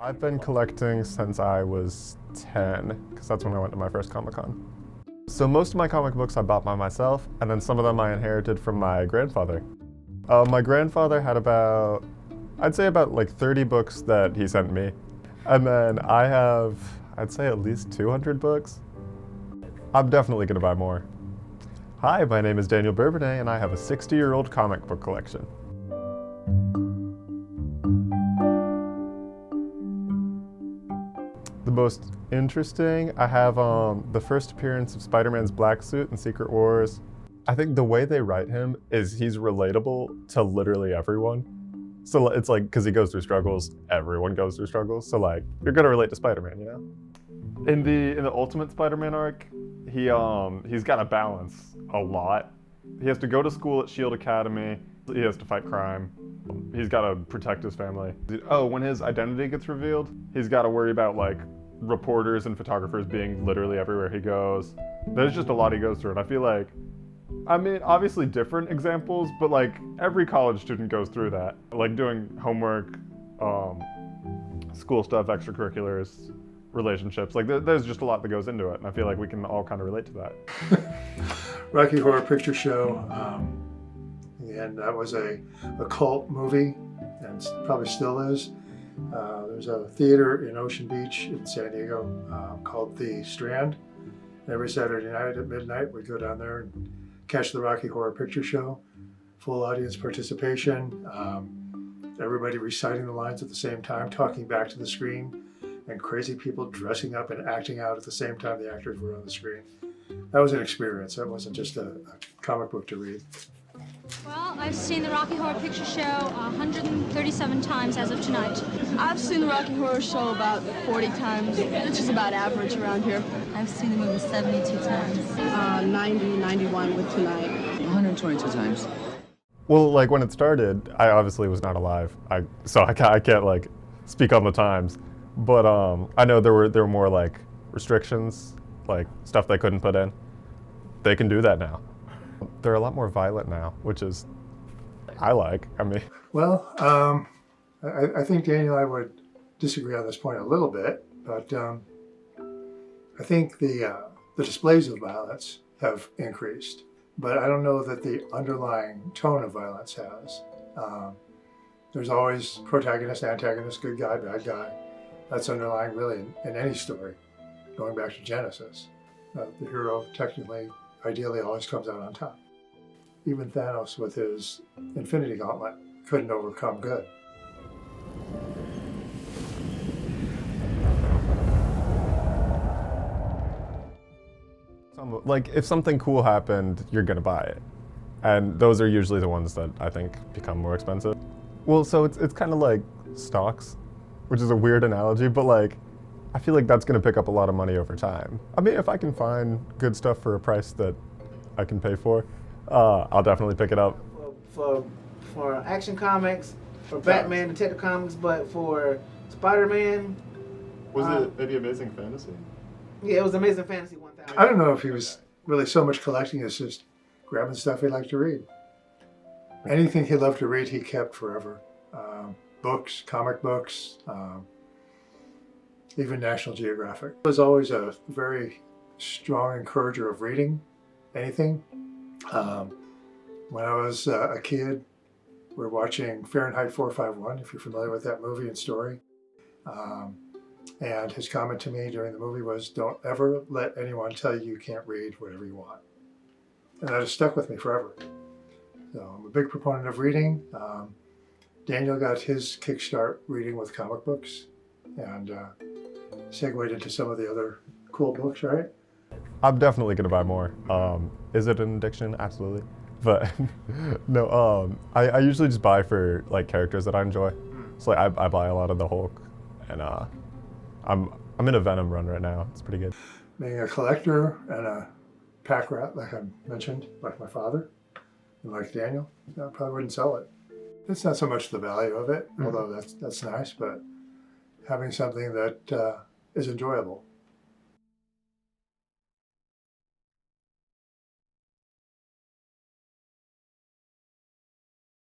I've been collecting since I was 10, because that's when I went to my first Comic-Con. So most of my comic books I bought by myself, and then some of them I inherited from my grandfather. My grandfather had I'd say about like 30 books that he sent me. And then I have, I'd say at least 200 books. I'm definitely gonna buy more. Hi, my name is Daniel Bourbonnais, and I have a 60-year-old comic book collection. The most interesting, I have the first appearance of Spider-Man's black suit in Secret Wars. I think the way they write him is he's relatable to literally everyone. So it's like, because he goes through struggles, everyone goes through struggles. So like, you're gonna relate to Spider-Man, you know? In the Ultimate Spider-Man arc, he's got to balance a lot. He has to go to school at Shield Academy. He has to fight crime. He's got to protect his family. Oh, when his identity gets revealed, he's got to worry about like reporters and photographers being literally everywhere he goes. There's just a lot he goes through, and I feel like, I mean, obviously different examples, but like every college student goes through that. Like doing homework, school stuff, extracurriculars, relationships. Like there's just a lot that goes into it, and I feel like we can all kind of relate to that. Rocky Horror Picture Show, and that was a cult movie, and probably still is. There's a theater in Ocean Beach in San Diego called The Strand. Every Saturday night at midnight, we go down there and catch the Rocky Horror Picture Show. Full audience participation, everybody reciting the lines at the same time, talking back to the screen, and crazy people dressing up and acting out at the same time the actors were on the screen. That was an experience. That wasn't just a comic book to read. Well, I've seen the Rocky Horror Picture Show 137 times as of tonight. I've seen the Rocky Horror Show about 40 times, which is about average around here. I've seen the movie 72 times. 90, 91 with tonight. 122 times. Well, like when it started, I obviously was not alive, so I can't like speak on the times. But I know there were more like restrictions, like stuff they couldn't put in. They can do that now. They're a lot more violent now, which is I like. I mean, well, I think Daniel and I would disagree on this point a little bit, but I think the displays of violence have increased, but I don't know that the underlying tone of violence has. There's always protagonist, antagonist, good guy, bad guy. That's underlying really in any story, going back to Genesis. The hero technically, ideally, always comes out on top. Even Thanos with his Infinity Gauntlet couldn't overcome good. like if something cool happened, you're gonna buy it. And those are usually the ones that I think become more expensive. Well, so it's kind of like stocks, which is a weird analogy, but like, I feel like that's gonna pick up a lot of money over time. I mean, if I can find good stuff for a price that I can pay for, I'll definitely pick it up. For Action Comics, for Batman Detective Comics, but for Spider-Man. Was it maybe Amazing Fantasy? Yeah, it was Amazing Fantasy 1000. I don't know if he was really so much collecting as just grabbing stuff he liked to read. Anything he loved to read, he kept forever. Books, comic books, even National Geographic. He was always a very strong encourager of reading anything. When I was a kid, we were watching Fahrenheit 451, if you're familiar with that movie and story. And his comment to me during the movie was, don't ever let anyone tell you you can't read whatever you want. And that has stuck with me forever. So I'm a big proponent of reading. Daniel got his kickstart reading with comic books and segued into some of the other cool books, right? I'm definitely gonna buy more. Is it an addiction? Absolutely. But no, I usually just buy for like characters that I enjoy. So like I buy a lot of the Hulk, and I'm in a Venom run right now. It's pretty good. Being a collector and a pack rat, like I mentioned, like my father, and like Daniel, I probably wouldn't sell it. It's not so much the value of it, although that's nice, but having something that is enjoyable.